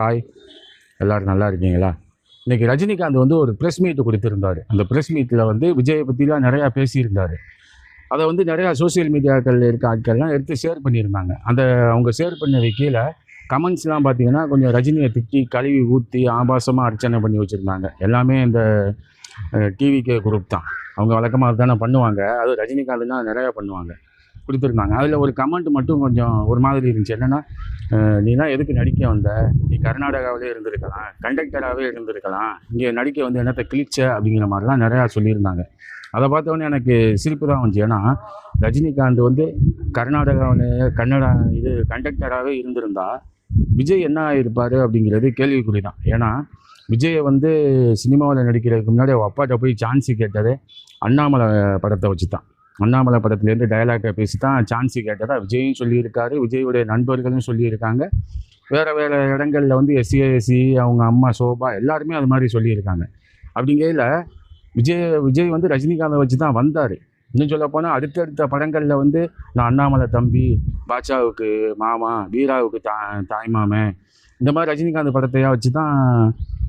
Hi, எல்லோரும் நல்லா இருக்கீங்களா? இன்றைக்கி ரஜினிகாந்த் வந்து ஒரு ப்ரெஸ் மீட் கொடுத்துருந்தார். அந்த ப்ரெஸ் மீட்டில் வந்து விஜயை பற்றிலாம் நிறையா பேசியிருந்தார். அதை வந்து நிறையா சோசியல் மீடியாக்கள் இருக்க ஆட்கள்லாம் எடுத்து ஷேர் பண்ணியிருந்தாங்க. அவங்க ஷேர் பண்ணது கீழே கமெண்ட்ஸ்லாம் பார்த்தீங்கன்னா கொஞ்சம் ரஜினியை திட்டி கழுவி ஊற்றி ஆபாசமாக அர்ச்சனை பண்ணி வச்சுருந்தாங்க. எல்லாமே இந்த டிவிகே குரூப் தான். அவங்க வழக்கமாக அதுதானே பண்ணுவாங்க. அதுவும் ரஜினிகாந்த்னா நிறையா பண்ணுவாங்க. கொடுத்துருந்தாங்க. அதில் ஒரு கமெண்ட் மட்டும் கொஞ்சம் ஒரு மாதிரி இருந்துச்சு. என்னென்னா, நீலாம் எதுக்கு நடிக்க வந்த? நீ கர்நாடகாவிலே இருந்திருக்கலாம், கண்டக்டராகவே இருந்திருக்கலாம், இங்கே நடிக்க வந்து என்னத்தை கிழிச்ச அப்படிங்கிற மாதிரிலாம் நிறையா சொல்லியிருந்தாங்க. அதை பார்த்தோன்னே எனக்கு சிரிப்பு தான் வந்துச்சு. ஏன்னா ரஜினிகாந்த் வந்து கர்நாடகாவில் கண்டக்டராகவே இருந்திருந்தா விஜய் என்ன ஆகிருப்பார் அப்படிங்கிறது கேள்விக்குறி தான். ஏன்னா விஜயை வந்து சினிமாவில் நடிக்கிறதுக்கு முன்னாடி அவள் அப்பாட்ட போய் சான்ஸு கேட்டதே அண்ணாமலை படத்தை வச்சு தான். அண்ணாமலை படத்துலேருந்து டயலாக்கை பேசி தான் சான்ஸு கேட்டதா விஜயும் சொல்லியிருக்காரு, விஜயுடைய நண்பர்களும் சொல்லியிருக்காங்க. வேறு வேறு இடங்களில் வந்து எஸ்சிஏசி அவங்க அம்மா சோபா எல்லாருமே அது மாதிரி சொல்லியிருக்காங்க. அப்படிங்கையில் விஜய் வந்து ரஜினிகாந்தை வச்சு தான் வந்தார். இன்னும் சொல்லப்போனால் அடுத்தடுத்த படங்களில் வந்து நான் அண்ணாமலை தம்பி, பாட்ஷாவுக்கு மாமா, வீராவுக்கு தாய்மாமன், இந்த மாதிரி ரஜினிகாந்த் படத்தையாக வச்சு தான்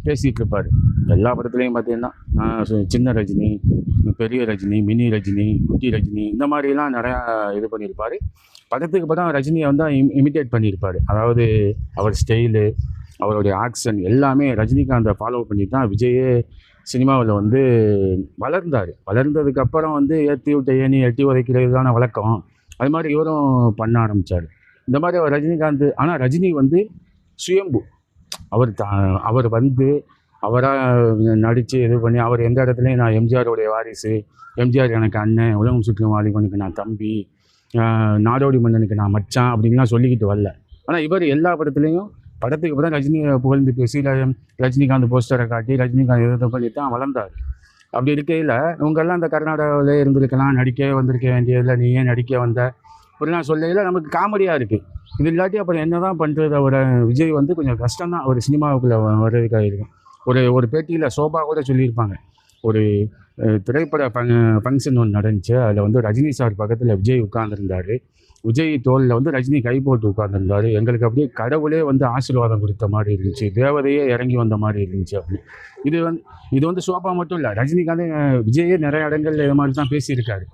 பேசிகிட்டு இருப்பார். எல்லா படத்துலையும் பார்த்தீங்கன்னா நான் சின்ன ரஜினி, பெரிய ரஜினி, மினி ரஜினி, குட்டி ரஜினி, இந்த மாதிரிலாம் நிறையா இது பண்ணியிருப்பார். படத்துக்கு படம் ரஜினியை வந்து இமிட்டேட் பண்ணியிருப்பார். அதாவது அவர் ஸ்டைலு, அவருடைய ஆக்ஷன் எல்லாமே ரஜினிகாந்தை ஃபாலோ பண்ணி தான் விஜயே சினிமாவில் வந்து வளர்ந்தார். வளர்ந்ததுக்கப்புறம் வந்து ஏற்றி விட்ட ஏணி எட்டி உதைக்கிறது தானே வழக்கம். அது மாதிரி இவரும் பண்ண ஆரம்பித்தார். இந்த மாதிரி அவர் ரஜினிகாந்த். ஆனால் ரஜினி வந்து சுயம்பு. அவர் வந்து அவராக நடித்து இது பண்ணி அவர் எந்த இடத்துலையும் நான் எம்ஜிஆருடைய வாரிசு, எம்ஜிஆர் எனக்கு அண்ணன், உலகம் சுற்றும் வாலிபனுக்கு நான் தம்பி, நாடோடி மன்னனுக்கு நான் மச்சான் அப்படின்லாம் சொல்லிக்கிட்டு வரல. ஆனால் இவர் எல்லா படத்துலேயும் படத்துக்கு அப்புறம் ரஜினியை புகழ்ந்து பேசி ரஜினிகாந்த் போஸ்டரை காட்டி ரஜினிகாந்த் எதிர்த்து பண்ணி தான் வளர்ந்தார். அப்படி இருக்கையில் இவங்கெல்லாம் அந்த கர்நாடகாவிலே இருந்திருக்கலாம், நடிக்க வந்திருக்க வேண்டியதில்லை, நீ ஏன் நடிக்க வந்த இப்படிலாம் சொல்லையில் நமக்கு காமெடியாக இருக்குது. இது இல்லாட்டி அப்புறம் என்ன தான் பண்ணுறது? அவரை விஜய் வந்து கொஞ்சம் கஷ்டம்தான் அவர் சினிமாவுக்குள்ளே வர்றதுக்காக இருக்கும். ஒரு பேட்டியில் சோபா கூட சொல்லியிருப்பாங்க. ஒரு திரைப்பட ஃபங்க்ஷன் ஒன்று நடந்துச்சு. அதில் வந்து ரஜினி சார் பக்கத்தில் விஜய் உட்கார்ந்துருந்தார். விஜய் தோளில் வந்து ரஜினி கை போட்டு உட்கார்ந்துருந்தார். எங்களுக்கு அப்படியே கடவுளே வந்து ஆசீர்வாதம் கொடுத்த மாதிரி இருந்துச்சு, தேவதையே இறங்கி வந்த மாதிரி இருந்துச்சு அப்படின்னு. இது வந்து சோபா மட்டும் இல்லை, ரஜினிகாந்த் விஜயே நிறைய இடங்கள்ல இது மாதிரி தான் பேசியிருக்காரு.